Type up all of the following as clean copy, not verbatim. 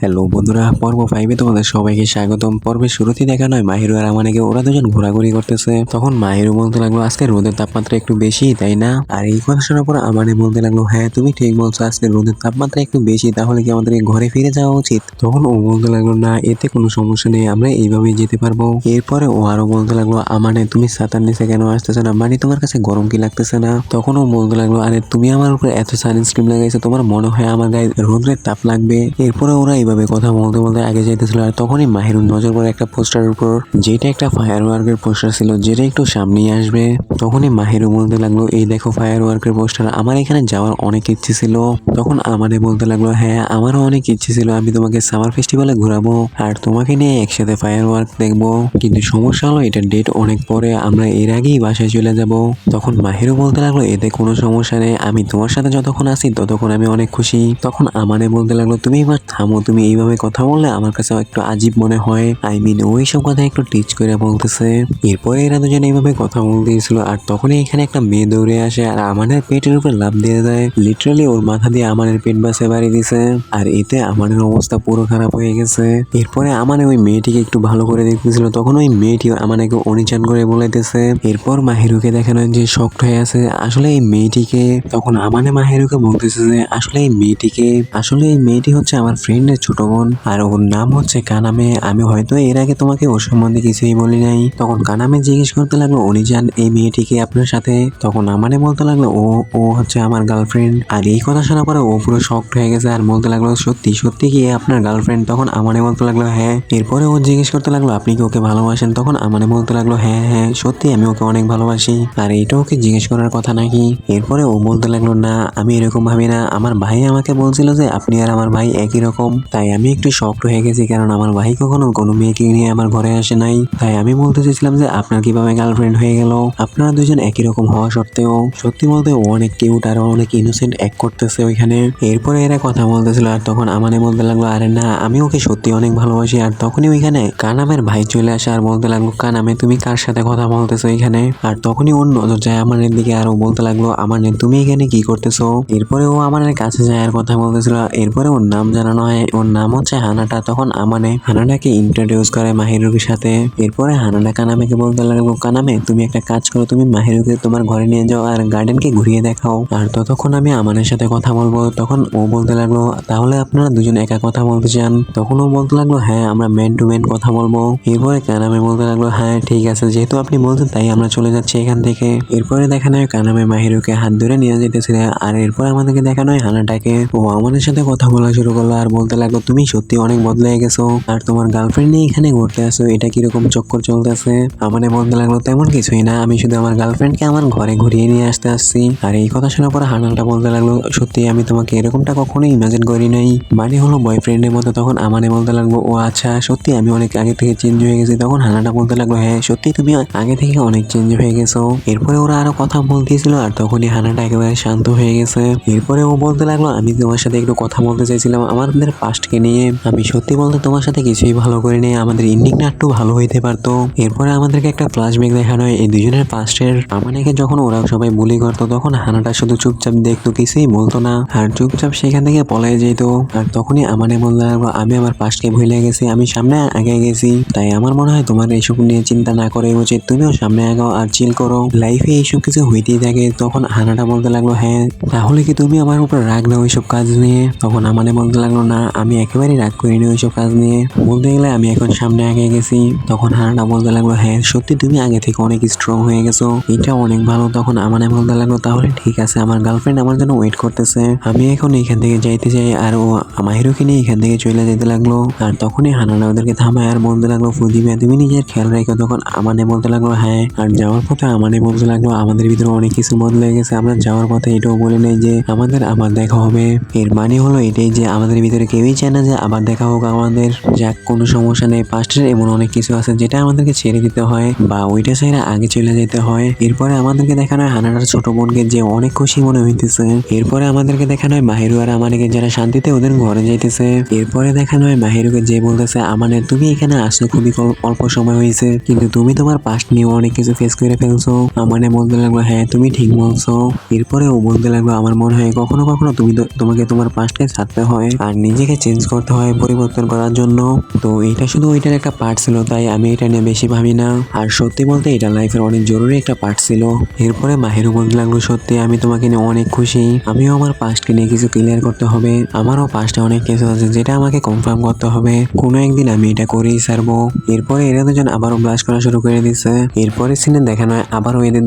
Hello বন্ধুরা, পর্ব 5 তোমাদের সবাইকে স্বাগতম। পর্বের শুরুতেই দেখানো হয় মাহিরু আর আমানেকে ওরা দুজন ঘোরাঘুরি করতেছে। তখন মাহিরু বলতে লাগলো, আজকে রোদের তাপমাত্রা একটু বেশি, তাই না? আর এই কথা শোনার পর আমানে বলতে লাগলো, হ্যাঁ তুমি ঠিক বলছো, আজকে রোদের তাপমাত্রা একটু বেশি, তাহলে কি আমাদের ঘরে ফিরে যাওয়া উচিত? তখন ও বলতে লাগলো, না এতে কোনো সমস্যা নেই, আমরা এইভাবেই যেতে পারবো। এরপরে ও আরো বলতে লাগলো, আমানে তুমি ছাতার নিচে কেন আসতেছো না? মানে তোমার কাছে গরম কি লাগতেছে না? তখন ও বলতে লাগলো, আরে তুমি আমার উপরে এত সানস্ক্রিন লাগাইছো, তোমার মনে হয় আমার গায়ে রোদের তাপ লাগবে? এরপরে ওরা এইভাবে কথা বলতে বলতে আগে যাইতেছিল। আর তখনই মাহিরুর নজর পড়ে একটা পোস্টারের উপর, যেটা একটা ফায়ার ওয়ার্কের পোস্টার ছিল, যেটা একটু সামনেই আসবে। তখনই মাহিরু বলতে লাগলো, এই দেখো ফায়ার ওয়ার্কের পোস্টার, আমার এখানে যাওয়ার অনেক ইচ্ছে ছিল। তখন আমানে বলতে লাগলো, হ্যাঁ আমারও অনেক ইচ্ছে ছিল, আমি তোমাকে সামার ফেস্টিভ্যালে ঘোরাবো আর তোমাকে নিয়ে একসাথে ফায়ার ওয়ার্ক দেখবো, কিন্তু সমস্যা হলো এটার ডেট অনেক পরে, আমরা এর আগেই বাসায় চলে যাব। তখন মাহিরু বলতে লাগলো, এতে কোনো সমস্যা নেই, আমি তোমার সাথে যতক্ষণ আছি ততক্ষণ আমি অনেক খুশি। তখন আমানে বলতে লাগলো, তুমি এবার থামো, তুমি এইভাবে কথা বললে আমার কাছে একটু আজীব মনে হয়। ওই সব কথা একটু টিচ করে বলতেছে। এরপরে এরা দুজন এইভাবে কথা বলতেছিল। আর তখনই এখানে একটা মেয়ে দৌড়ে আসে আর আমানের পেটের উপর লাফ দিয়ে দেয়। লিটারালি ওর মাথা দিয়ে আমানের পেট বাসে বাড়ি দিছে। আর এতে আমানের অবস্থা পুরো খারাপ হয়ে গেছে। এরপরে আমানে ওই মেয়েটিকে একটু ভালো করে দেখতেছিল। তখন ওই মেয়েটি আমাকে অনিচান করে বলাইতেছে। এরপর মাহিরুকে দেখানো যে শক্ট হয়ে আছে আসলে এই মেয়েটিকে। তখন আমানে মাহিরুকে বলতেছে যে আসলে এই মেয়েটি হচ্ছে আমার ফ্রেন্ডের ছোট বোন, আর ওর নাম হচ্ছে কানামে। আমি হয়তো এর আগে তোমাকে ওর সম্বন্ধে কিছুই বলি নাই। তখন কানামে জিজ্ঞেস করতে লাগলো, উনি যান এই মেয়েটিকে আপনার সাথে? তখন আমানে বলতে লাগলো, ও ও হচ্ছে আমার গার্লফ্রেন্ড। আর এই কথা শোনার পরে ও পুরো শক্ট হয়ে গেছে আর বলতে লাগলো, সত্যি সত্যি কি এ আপনার গার্লফ্রেন্ড? তখন আমানে বলতে লাগলো, হ্যাঁ। এরপরে ও জিজ্ঞেস করতে লাগলো, আপনি কি ওকে ভালোবাসেন? তখন আমানে বলতে লাগলো, হ্যাঁ হ্যাঁ সত্যি আমি ওকে অনেক ভালোবাসি। আর এইটা ওকে জিজ্ঞেস করার কথা নাকি? এরপরে ও বলতে লাগলো, না আমি এরকম ভাবি না, আমার ভাই আমাকে বলছিল যে আপনি আর আমার ভাই একই রকম, তাই আমি একটু শক্ট হয়ে গেছি, কারণ আমার ভাই কখনো কোনো মেয়েকে নিয়ে আমার ঘরে আসে নাই। তাই আমি বলতে চাইছিলাম যে আপনার কিভাবে গার্লফ্রেন্ড হয়ে গেল? আপনারা দুজন একই রকম হওয়া সত্ত্বেও। সত্যি বলতে ও অনেক কিউট আর অনেক ইনোসেন্ট অ্যাক্ট করতেছে ওইখানে। এরপরে এরা কথা বলতেছিল আর তখন আমানে বলতে লাগলো, আরে না আমি ওকে সত্যি অনেক ভালোবাসি। আর তখনই ওইখানে কানামের ভাই চলে আসে আর বলতে লাগলো, কানামে তুমি কার সাথে কথা বলতেছো এখানে? আর তখনই ওর নজর যায় আমানের দিকে আর ও বলতে লাগলো, আমানে তুমি এখানে কি করতেছো? এরপরে ও আমানের কাছে যায় আর কথা বলতেছিল। এরপরে ওর নাম জানানো হয়, ওর নাম হচ্ছে হানাটা। তখন আমানে হানাটাকে ইন্ট্রোডিউস করে মাহিরুর সাথে। এরপরে হানাটা কানামেকে বলতে লাগলো, কানামে তুমি একটা কাজ করো, তুমি মাহিরুকে তোমার ঘরে নিয়ে যাও আর গার্ডেনকে ঘুরিয়ে দেখাও, আর ততক্ষণ আমি আমানের সাথে কথা বলবো। তখন ও বলতে লাগলো, তাহলে আপনারা দুজন একা কথা বলতে চান? তখন ও বলতে লাগলো, হ্যাঁ আমরা ম্যান টু ম্যান কথা বলবো। এরপরে কানামে বলতে লাগলো, হ্যাঁ ঠিক আছে, যেহেতু আপনি বলছেন তাই আমরা চলে যাচ্ছি এখান থেকে। এরপরে দেখানো হয় কানামে মাহিরুকে হাত ধরে নিয়ে যেতেছিল। আর এরপর আমাদেরকে দেখানো হয় হানাটাকে, ও আমাদের সাথে কথা বলা শুরু করলো আর বলতে লাগলো, তুমি সত্যি অনেক বদলে গেছো আর তোমার গার্লফ্রেন্ড নিয়ে এখানে ঘুরতে আসো, এটা কিরকম চক্কর চলতেছে? আমানে বলতে লাগলো, তেমন কিছুই না, আমি শুধু আমার গার্লফ্রেন্ডকে আমার ঘরে ঘুরিয়ে নিয়ে আসছি। আর এই কথা শোনার পর হানাটা বলতে লাগলো, সত্যি আমি তোমাকে এরকমটা কখনো ইমাজিন করি নাই, মানে হলো বয়ফ্রেন্ডের মতো। তখন আমানে বলতে লাগলো, ও আচ্ছা সত্যি আমি অনেক আগে থেকে চেঞ্জ হয়ে গেছি। তখন হানাটা বলতে লাগলো, হ্যাঁ সত্যি তুমি আগে থেকে অনেক চেঞ্জ হয়ে গেছো। এরপরে ওরা আরো কথা বলতেছিল আর তখনই হানাটা একেবারে শান্ত হয়ে গেছে। এরপরে ও বলতে লাগলো, আমি তোমার সাথে একটু কথা বলতে চাইছিলাম আমাদের পাস্টকে নিয়ে। আমি সত্যি বলতে তোমার সাথে কিছুই ভালো করিনি, আমাদের এন্ডিংটা একটু ভালো হইতে পারতো। এরপরে আমাদেরকে একটা ফ্ল্যাশব্যাক দেখানো হয় এই দুজনের পাস্টের। আমাদেরকে যখন ওরা সবাই বুলি করতো তখন হানাটা শুধু চুপচাপ দেখতো, কিছুই বলতো না আর চুপচাপ সেখান থেকে পলাই যেত। আর তখনই আমানে বলতে লাগলো, আমি আমার পাস্টকে ভুলে গেছি, আমি সামনে আগে গেছি, তাই আমার মনে হয় তোমার এইসব নিয়ে চিন্তা না করে উচিত, তুমিও সামনে আগাও আর চিল করো, লাইফে এইসব কিছু হইতেই থাকে। তখন হানাটা বলতে লাগলো, হ্যাঁ তাহলে কি তুমি আমার উপর রাগ না ওইসব কাজ নিয়ে? তখন আমানে বলতে লাগলো, না আমি একেবারেই রাগ করিনি ওইসব কাজ নিয়ে, বলতে গেলে আমি এখন সামনে আগে গেছি। তখন হানাটা বলতে লাগলো, হ্যাঁ সত্যি তুমি আগে থেকে অনেক স্ট্রং হয়ে গেছো, এটা অনেক ভালো। তখন আমানে বলতে লাগলো, তাহলে ঠিক আছে, আমার গার্লফ্রেন্ড আমার জন্য ওয়েট করতেছে, আমি এখন এখান থেকে যাইতে চাই। আর ও মাহিরুকে নিয়ে এখান থেকে চলে যেতে লাগলো। আর তখনই হানানা ওদেরকে থামায় আর বলতে লাগলো, ফুজিমিয়া তুমি নিজের খেয়াল রেখো। তখন আমানে বলতে লাগলো, হ্যাঁ। আর যাওয়ার পথে আমানে বলতে লাগলো, আমাদের ভিতরে অনেক কিছু বদলে গেছে, আমরা যাওয়ার পথে এটাও বলে নেই যে আমাদের আবার দেখা হবে। এর মানে হলো এটাই যে আমাদের ভিতরে কেউই চায় না যে আবার দেখা হোক আমাদের। যাক কোনো সমস্যা নেই, পাস্টের এমন অনেক কিছু আছে যেটা আমাদেরকে ছেড়ে দিতে হয় বা ওইটা ছেড়ে আগে চলে যেতে হয়। এরপরে আমাদেরকে দেখানো হয় হানানার ছোট বোনকে, যে অনেক খুশি মনে হইতেছে। এরপরে আমাদেরকে দেখানো হয় মাহিরু আর আমানেকে, যারা শান্তিতে ওদের ঘরে যাইতেছে। এরপরে দেখানো হয় মাহিরুকে, যে বলতেছে, আমানে তুমি এখানে আসছো খুবই অল্প সময় হয়েছে, কিন্তু তুমি তোমার পাস্ট নিয়ে অনেক কিছু ফেস করে ফেলছো। আমানে বলতে লাগলো, হ্যাঁ তুমি ঠিক বলছো। এরপরে ও বলতে লাগলো, আমার মনে হয় কখনো কখনো তোমাকে তোমার পাস্টকে ছাড়তে হয় আর নিজেকে চেঞ্জ করতে হয় পরিবর্তন করার জন্য। তো এটা শুধু ওইটার একটা পার্ট ছিল, তাই আমি এটা নিয়ে বেশি ভাবি না। আর সত্যি বলতে এটা লাইফের অনেক জরুরি একটা পার্ট ছিল। এরপরে মাহিরু বলতে লাগলো, সত্যি আমি তোমাকে নিয়ে অনেক খুশি, আমিও আমার পাস্টকে নিয়ে কিছু ক্লিয়ার করতে হবে, আমারও পাস্টে অনেক কিছু আছে যেটা আমাকে কনফার্ম করতে হবে, কোনো একদিন আমি এটা করেই ছাড়বো। এরপরে এরা দুজন আবারও ব্লাশ করা শুরু করে দিচ্ছে। এরপরে সিনে দেখানো হয় আবারও এদের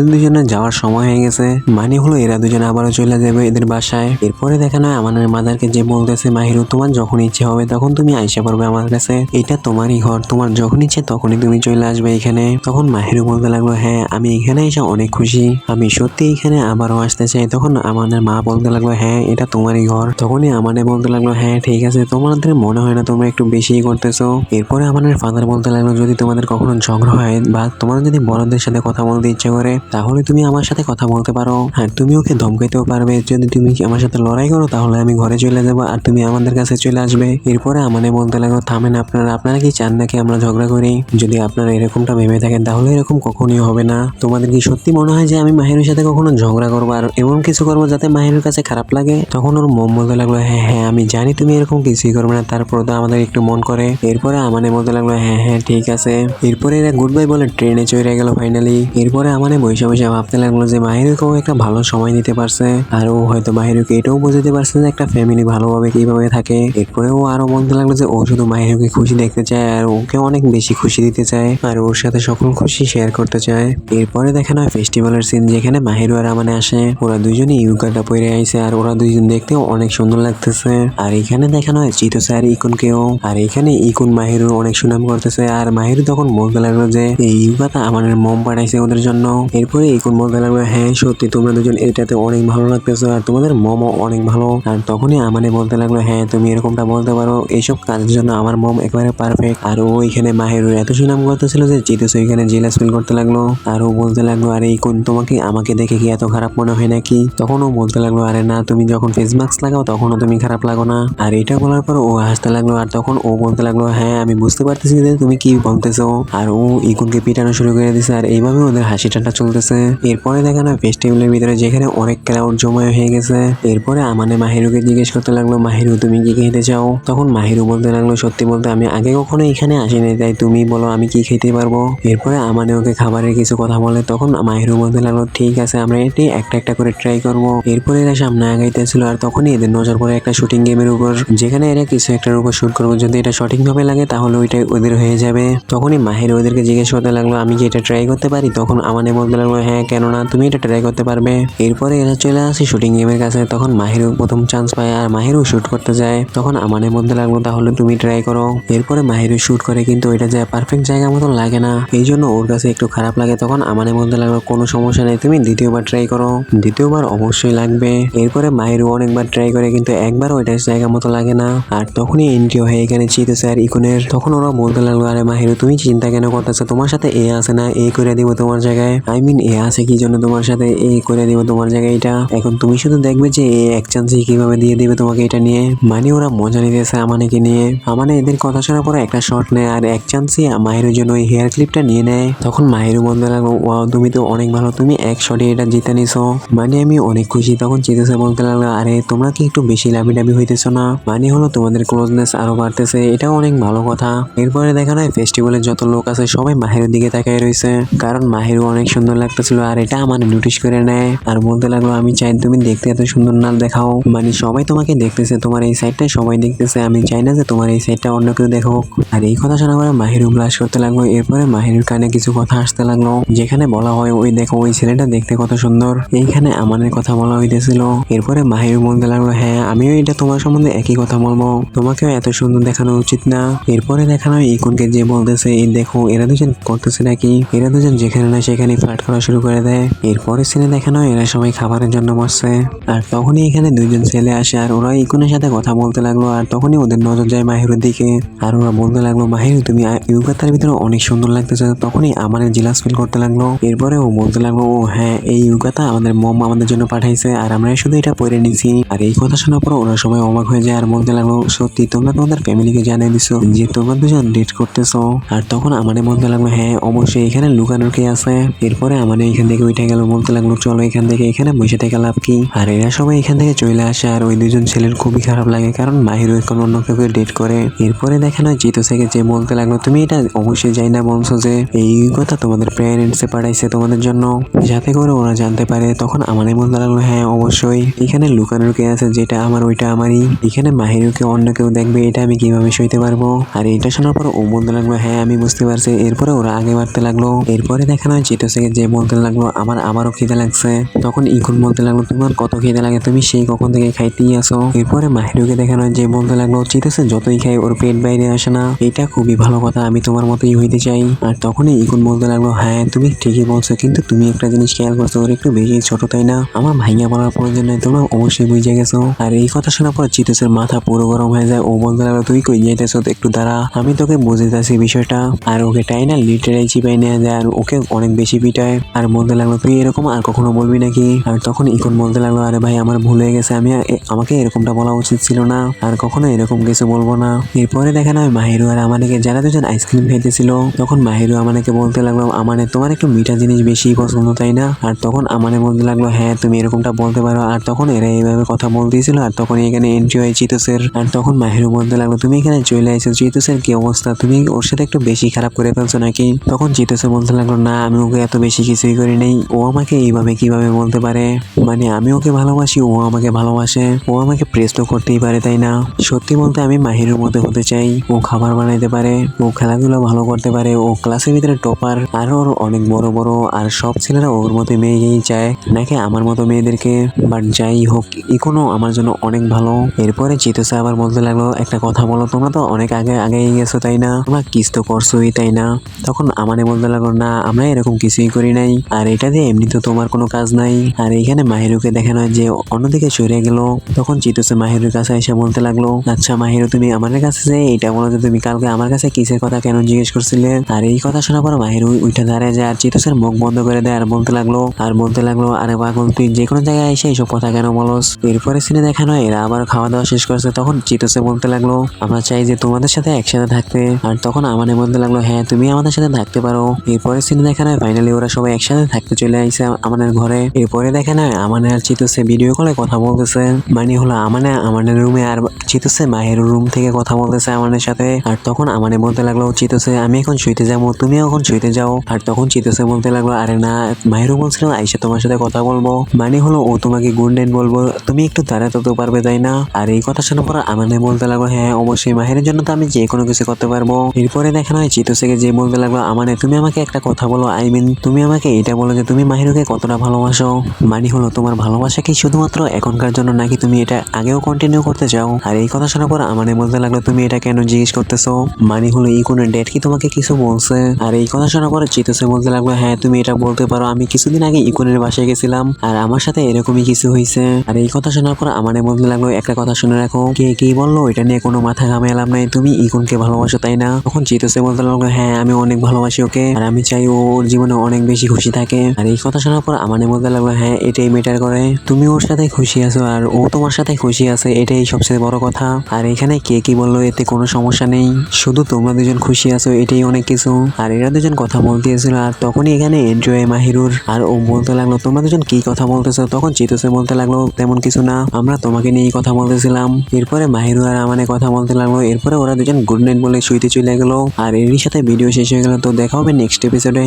দুজনের যাওয়ার সময় হয়ে গেছে, মানে হলো এরা দুজন আবারও চলে যাবে এদের বাসায়। এরপরে দেখানো হয় আমাদের মাদারকে যে বলতেছে, মাহিরু তোমার যখন ইচ্ছে হবে তখন তুমি আইসা পড়বে আমার কাছে, এটা তোমারই ঘর, তোমার যখন ইচ্ছে তখনই তুমি চলে আসবে এখানে। তখন মাহিরু বলতে লাগলো, হ্যাঁ আমি এখানে এসে অনেক খুশি, আমি সত্যি এখানে আবারও আসতে চাই। তখন আমাদের মা বলতে লাগলো, হ্যাঁ এটা তোমারই ঘর। তখনই আমাদের বলতে লাগলো, হ্যাঁ ঠিক আছে, তোমাদের মনে হয় না তোমরা একটু বেশিই করতেছো? এরপরে আমাদের ফাদার বলতে লাগলো, যদি তোমাদের কখনো ঝগড়া হয় বা তোমার যদি বড়দের সাথে কথা বলতে ইচ্ছে করে তাহলে তুমি আমার সাথে কথা বলতে পারো, আর তুমি ওকে ধমকাইতেও পারবে। যদি তুমি আমার সাথে লড়াই করো তাহলে আমি ঘরে চলে যাবো আর তুমি আমাদের কাছে চলে আসবে। এরপরে আমাদের বলতে লাগলো, থামেন আপনারা কি চান নাকি আমরা ঝগড়া করি? যদি আপনারা এরকমটা ভেবে থাকেন তাহলে এরকম কখনোই হবে না। তোমাদের কি সত্যি মনে হয় যে আমি মাহিরের সাথে কখনো ঝগড়া করবো আর এমন কিছু করবো যাতে মাহিরের কাছে খারাপ লাগে? তখন ওর মম বলতে লাগলো, হ্যাঁ হ্যাঁ আমি জানি তুমি এরকম কিছুই করবে না, তারপর তো আমাদের একটু মন করে। এরপরে আমাদের বলতে লাগলো, হ্যাঁ হ্যাঁ ঠিক আছে। এরপরে এরা গুড বাই বলে ট্রেনে চড়ে গেল ফাইনালি। এরপরে আমাদের বসে বসে ভাবতে লাগলো যে মাহিরুকেও একটা ভালো সময় দিতে পারছে, আর ও হয়তো মাহিরুকে এটাও বুঝতে পারছে যে একটা ফ্যামিলি ভালোভাবে কিভাবে থাকে। এরপরে ও আরো বলতে লাগলো যে ও শুধু মাহিরুকে খুশি দেখতে চায় আর ওকে অনেক বেশি খুশি দিতে চায় আর ওর সাথে সকল খুশি শেয়ার করতে চায়। এরপরে দেখানো হয় ফেস্টিভ্যালের সিন, যেখানে মাহিরু আর আমানে আসে। ওরা দুজনে ইউকাটা পরে আইছে আর ওরা দুজন দেখতেও অনেক সুন্দর লাগতেছে। আর এখানে দেখানো হয় চিতো স্যার ইকুনকেও, আর এখানে ইকুন মাহিরুর অনেক সুনাম করতেছে। আর মাহিরু তখন বলতে লাগলো যে এই ইউকাটা আমাদের মম পাঠাইছে ওদের জন্য। এরপরে ইকুন বলতে লাগলো, হ্যাঁ সত্যি তোমরা দুজন এটাতে অনেক ভালো লাগতেছে আর তোমাদের মমও অনেক ভালো। আর তখনই আমানে বলতে লাগলো, হ্যাঁ তুমি এরকমটা বলতে পারো, এইসব কাজের জন্য আমার মম একেবারে পারফেক্ট। আর ও এখানে মাহিরুর এত সুনাম করতেছিল যে চিতোস এখানে জেলাস ফিল করতে লাগলো। আর ও বলতে লাগলো, আরে ইকুন তোমাকে আমাকে দেখে কি এত খারাপ মনে হয় নাকি? তখন ও বলতে লাগলো, আরে না, তুমি যখন ফেস মাস্ক লাগাও তখনও তুমি খারাপ লাগো না। আর এটা বলার পর ও হাসতে লাগলো। আর তখন ও বলতে লাগলো, হ্যাঁ আমি বুঝতে পারতেছি যে তুমি কি বলতেছো। আর ও ইকুনকে পিটানো শুরু করে দিছে আর এইভাবে ওদের হাসি ঠাট্টা চলতেছে। এরপরে দেখানো ফেস্টিভ্যালের ভিতরে যেখানে অনেক ক্রাউড জমা হয়ে গেছে। এরপরে আমানে মাহিরুকে জিজ্ঞেস করতে লাগলো, মাহিরু তুমি কি খেতে চাও? তখন মাহিরু বলতে লাগলো, সত্যি বলতে আমি আগে কখনো এখানে আসিনি, তাই তুমি বলো আমি কি খেতে পারবো। এরপরে আমানে ওকে খাবারের কিছু কথা বলে। তখন মাহিরু বলতে লাগলো, ঠিক আছে আমরা এটি একটা একটা করে ট্রাই করবো। এরপরে এরা সামনে আগাইতেছিল আর তখনই এদের নজর পড়ে একটা শুটিং গেমের উপর, যেখানে এরা কিছু একটার উপর শুট করবো, যদি এটা সঠিকভাবে লাগে তাহলে ওইটাই ওদের হয়ে যাবে। তখনই মাহিরু ওদেরকে জিজ্ঞেস করতে লাগলো, আমি কি এটা ট্রাই করতে পারি? তখন আমানে বলতে লাগলো, হ্যাঁ কেন না, তুমি এটা ট্রাই করতে পারবে। এরপরে এরা চলে আসে শুটিং গেমের কাছে। তখন মাহিরু প্রথম চান্স পায় আর মাহিরু শুট করতে যায়। তখন আমানে বলতে লাগলো, তাহলে তুমি ট্রাই করো। এরপরে মাহিরু শুট করে কিন্তু ওইটা যায় পারফেক্ট জায়গা মতন লাগে না, এই জন্য ওর কাছে একটু খারাপ লাগে। তখন আমানে বলতে লাগলো, কোনো সমস্যা নেই, তুমি দ্বিতীয়বার ট্রাই করো, দ্বিতীয়বার অবশ্যই লাগবে। এরপরে মাহিরু অনেকবার ট্রাই করে কিন্তু একবার ওইটা জায়গা মতো লাগে না। আর তখনই এন্ট্রি হয়ে এখানে চিতো স্যার ইকুনের। তখন ওরা বলতে লাগলো, আরে মাহিরু তুমি চিন্তা কেন করতেছো, তোমার সাথে এ আছে না, এ করে দিব তোমার জায়গায়, আই মিন এ আছে কি জন্য তোমার সাথে, এ করে দিব তোমার জায়গায় এটা, এখন তুমি শুধু দেখবে যে এ এক চান্সই কিভাবে দিয়ে দিবে তোমাকে এটা নিয়ে। মানে ওরা মজা নিতেছে আমানেকে নিয়ে। আমানে এদের কথা শোনার পরে একটা শট নেয় আর এক চান্সই মাহিরুর জন্য ওই হেয়ার ক্লিপটা নিয়ে নেয়। তখন মাহিরু বলতে লাগলো, ওয়াও তুমি তো অনেক ভালো, তুমি এক শটে এটা জিতে নিছো, মানে আমি অনেক খুশি। তখন চিতেছে বলতে লাগলো, আরে তোমরা কি একটু বেশি লাভিডাবি হইতেছো না? মানে হলো তোমাদের ক্লোজনেস আরো বাড়তেছে, এটাও অনেক ভালো কথা। এরপরে দেখা যায় ফেস্টিভ্যালের যত লোক আছে সবাই মাহিরুর দিকে তাকিয়ে রয়েছে, কারণ মাহিরু অনেক সুন্দর লাগতেছিল আর এটা আমার নোটিশ করে নেয়। আর বলতে লাগলো, আমি চাই তুমি দেখতে এত সুন্দর না দেখাও, মানে সবাই তোমাকে দেখতেছে, তোমার এই সাইডটা সবাই দেখতেছে, আমি চাই না যে তোমার এই সাইডটা অন্য কেউ দেখো। আর এই কথা শোনা পরে মাহিরু ব্লাশ করতে লাগলো। এরপরে মাহিরুর কানে কিছু কথা আসতে লাগলো, যেখানে বলা হয়, ওই দেখো ওই ছেলেটা দেখতে কত সুন্দর, এইখানে আমাদের কথা বলা হইতেছিল। এরপরে মাহিরু বলতে লাগলো, হ্যাঁ আমিও এটা তোমার সম্বন্ধে একই কথা বলবো, তোমাকেও এত সুন্দর দেখানো উচিত না। এরপরে দেখানো ইকুনকে যে বলতেছে, এই দেখো এরা দুজন করতেছে নাকি, এরা দুজন যেখানে না সেখানে ফ্লার্ট করা শুরু করে দেয়। এরপরে সিনে দেখানো এরা সবাই খাবারের জন্য বসছে আর তখনই এখানে দুইজন ছেলে আসে আর ওরা ইকুনের সাথে কথা বলতে লাগলো। আর তখনই ওদের নজর যায় মাহিরুর দিকে আর ওরা বলতে লাগলো, মাহিরু তুমি ইউকাতার ভিতরে অনেক সুন্দর লাগতেছে। তখনই আমাদের জিলাস ফিল করতে লাগলো। এরপরে ও বলতে লাগলো, ও হ্যাঁ এই ইউকাতা আমাদের মম আমাদের জন্য পাঠাইছে আর আমরা শুধু এটা পরে নিছি। আর এই কথা শোনার পর ওরা সবাই অবাক হয়ে যায় আর বলতে লাগলো, সত্যি তোমরা তোমাদের ফ্যামিলিকে জানিয়ে দিছো যে তোমরা দুজন ডেট করতেছো? আর তখন আমাদের বলতে লাগলো, হ্যাঁ অবশ্যই, এখানে লুকানোর কি আছে। এরপরে আমাদের এখান থেকে উঠে গেল, বলতে লাগলো, চলো এখান থেকে, এখানে বসে থেকে লাভ কি। আর এরা সবাই এখান থেকে চলে আসে আর ওই দুজন ছেলের খুবই খারাপ খারাপ লাগে, কারণ মাহিরু এখন অন্য কাউকে ডেট করে। এরপরে দেখানো হয় চিতোসকে যে বলতে লাগলো, তুমি এটা অবশ্যই যাই না বলছো যে এই কথা তোমাদের প্যারেন্টসে পাঠাইছে তোমাদের জন্য, যাতে করে ওরা জানতে পারে। তখন আমানে বলতে লাগলো, হ্যাঁ অবশ্যই, এখানে লুকানোর কে আছে, যেটা আমার ওইটা আমারই, এখানে মাহিরুকে অন্য কেউ দেখবে এটা আমি কিভাবে সইতে পারবো। আর এটা শোনার পর ও বলতে লাগলো, হ্যাঁ আমি বুঝতে পারছি। এরপরে ওরা আগে বাড়তে লাগলো। এরপরে দেখানো হয় চিতোসকে যে বলতে লাগলো, আমারও খিদে লাগছে। তখন ইকুন বলতে লাগলো, তোমার কত খিদে লাগে, তুমি সেই কখন থেকে খাইতেই আসো। এরপরে মাহিরুকে দেখানো হয় যে বলতে লাগলো, চিতোসে যতই খাই ওর পেট বাইরে আসে না, এটা খুবই ভালো কথা, আমি তোমার মতোই হইতে চাই। আর তখনই ইকুন বলতে লাগলো, হ্যাঁ তুমি ঠিকই বলছো, কিন্তু তুমি একটা জিনিস খেয়াল করছো, ওর একটু বেশি ছোট তাই না, আমার ভাইয়া বলার প্রয়োজন নাই, তোমরা অবশ্যই বুঝে গেছো। আর এই কথা শোনার পর চিতোসের মাথা পুরো গরম হয়ে যায়। ও বলতে লাগলো, তুই কই যাইতেছো, একটু দাঁড়া, আমি তোকে বুঝাইতেছি বিষয়টা। আর ওকে টাইনা লিটারাই চিপাই নিয়ে যায় আর ওকে অনেক বেশি পিটায়। আর বলতে লাগলো, তুই এরকম আর কখনো বলবি নাকি। আর তখন ইকুন বলতে লাগলো, আরে ভাই আমার ভুল হয়ে গেছে, আমাকে এরকমটা বলা উচিত ছিল না, আর কখনো এরকম কিছু বলবো না। এরপরে দেখানো হয় মাহিরু আর আমানেকে, যারা দুজন আইসক্রিম খাইতেছিল। তখন মাহিরু আমানেকে বলতে লাগলো, আমানে তোমার একটু মিঠা জিনিস বেশি পছন্দ তাই না। আর তখন আমানে বলতে লাগলো, হ্যাঁ তুমি এরকমটা বলতে পারো। আর তখন এরা এইভাবে কথা বলতেছিল। আর তখন এখানে এন্ট্রি হয় চিতোসের। আর তখন মাহিরু বলতে লাগলো, তুমি এখানে চলে আইছো, চিতোসের কি অবস্থা, তুমি ওর সাথে একটু বেশি খারাপ করে ফেলছো নাকি। তখন চিতোসে বলতে লাগলো, না আমি ওকে এত বেশি কিছুই করি নাই, ও আমাকে এইভাবে কিভাবে বলতে পারে, মানে আমি ওকে ভালোবাসি, ও আমাকে ভালোবাসে, ও আমাকে প্রেস তো করতেই পারে তাই না। সত্যি বলতে আমি মাহিরুর মতো হতে চাই, ও খাবার বানাইতে পারে, ও খেলাধুলা ভালো করতে পারে, ও ক্লাসের ভিতরে টপার, আর ওর অনেক বড় বড়, আর সব ছেলেরা ওর মতো মেয়েকেই চায় নাকি আমার মতো মেয়েদেরকে। বাট যাই হোক, ইকোনো আমার জন্য অনেক ভালো। এরপরে চিতোসে আবার বলতে লাগলো, একটা কথা বলো, তোমরা তো অনেক আগে গেছো তাই না, তোমরা কিস তো করছোই তাই না। তখন আমানে বলতে লাগলো, না আমরা এরকম কিছুই করি নাই, আর এটা দিয়ে এমনি তো তোমার কোনো কাজ নাই। আর এইখানে মাহিরুকে দেখানো হয় যে অন্যদিকে সরে গেল। তখন চিতোসে মাহিরুর কাছে এসে বলতে লাগলো, আচ্ছা মাহিরু, তুমি আমাদের কাছে যে এটা বলো যে তুমি কালকে আমার কাছে কিসের কথা কেন জিজ্ঞেস করছিলে। আর এই কথা শোনার পর মাহিরু উঠে দাঁড়ায় যায় আর চিতোসের মুখ বন্ধ করে দেয়। আর বলতে লাগলো, আরে পাগল, তুই যে কোনো জায়গায় এসে এইসব কথা কেন বলস। এরপরে সিনে দেখানো হয় এরা আবার খাওয়া দাওয়া শেষ করছে। তখন চিতোসে বলতে লাগলো, আমরা চাই যে তোমাদের সাথে একসাথে থাকতে। আর তখন আমানে বলতে লাগলো, হ্যাঁ তুমি আমাদের সাথে থাকতে পারো। এরপরে সিনে দেখানো হয় ফাইনালি ওরা সবাই একসাথে থাকতে চলে আইছে আমাদের ঘরে। এরপরে দেখানো হয় আমানে আর চিতোসে ভিডিও কলে কথা বলতেছে, মানে হলো আমানের রুমে, আর চিতোসে মাহিরুর রুম থেকে কথা বলতেছে আমানের সাথে। আর তখন আমানে বলতে লাগলো, চিতোসে আমি এখন শুইতে যাবো, তুমিও এখন শুইতে যাও। আর তখন চিতোসে বলতে লাগলো, আরে না, মাহিরু বলছিল আইসা তোমার সাথে কথা বলবো, মানে হলো ও তোমাকে গুড নাইট বলবো, তুমি একটু দাঁড়াতে তো পারবে তাই না। আর এই কথা শোনার পর আমানে বলতে লাগলো, হ্যাঁ অবশ্যই, মাহিরের জন্য তো আমি যে কোনো কিছু করতে পারবো। এরপরে দেখানো হয় চিতোসেকে যে বলতে লাগলো, আমানে তুমি আমাকে একটা কথা বলো, তুমি আমাকে এটা বলো যে তুমি মাহিরুকে কতটা ভালোবাসো, মানে হলো তোমার ভালোবাসা কি শুধুমাত্র এখনকার জন্য নাকি তুমি এটা আগেও কন্টিনিউ করতে চাও। আর এই কথা শোনার পর আমানে বলতে লাগলো, তুমি এটা কেন জিজ্ঞেস করতেছো, মানে হলো এই কোনো ডেট কি তোমাকে কিছু বলছে। আর এই কথা শোনার পর চিতোসে বলতে লাগলো, হ্যাঁ তুমি এটা বলতে পারো, আমি কিছুদিন আগে ইকুনের বাসায় গেছিলাম আর আমার সাথে এরকমই কিছু হয়েছে। আর এই কথা শোনার পর আমানে বলতে লাগলো, একটা কথা শুনে রাখো, কে কি বললো এটা নিয়ে কোনো মাথা ঘামাইলাম নাই, তুমি ইকুনকে ভালোবাসো তাই না। তখন চিতোসে বলতে লাগলো, হ্যাঁ আমি অনেক ভালোবাসি ওকে, আর আমি চাই ও ওর জীবনে অনেক বেশি খুশি থাকে। আর এই কথা শোনার পর আমানে বলতে লাগলো, হ্যাঁ এটাই ম্যাটার করে, তুমি ওর সাথে খুশি আছো আর ও তোমার সাথে খুশি আছে, এটাই সবচেয়ে বড় কথা। আর এখানে কে কি বললো এতে কোনো সমস্যা নেই, শুধু তোমরা দুজন খুশি আছো এটাই অনেক কিছু। আর এরা দুজন কথা বলতেছিল আর তখনই এখানে এন্ট্রি মাহিরুর। আর ও বলতে লাগলো, তোমরা দুজন কি কথা বলতেছো। তখন চিতোসে বলতে লাগলো, তেমন কিছু না, আমরা তোমাকে নিয়েই কথা বলতেছিলাম। এরপরে মাহিরু আর আমানে কথা বলতে লাগলো। এরপরে ওরা দুজন গুড নাইট বলে শুইতে চলে গেলো। আর এরই সাথে ভিডিও শেষ হয়ে গেল। তো দেখা হবে নেক্সট এপিসোডে।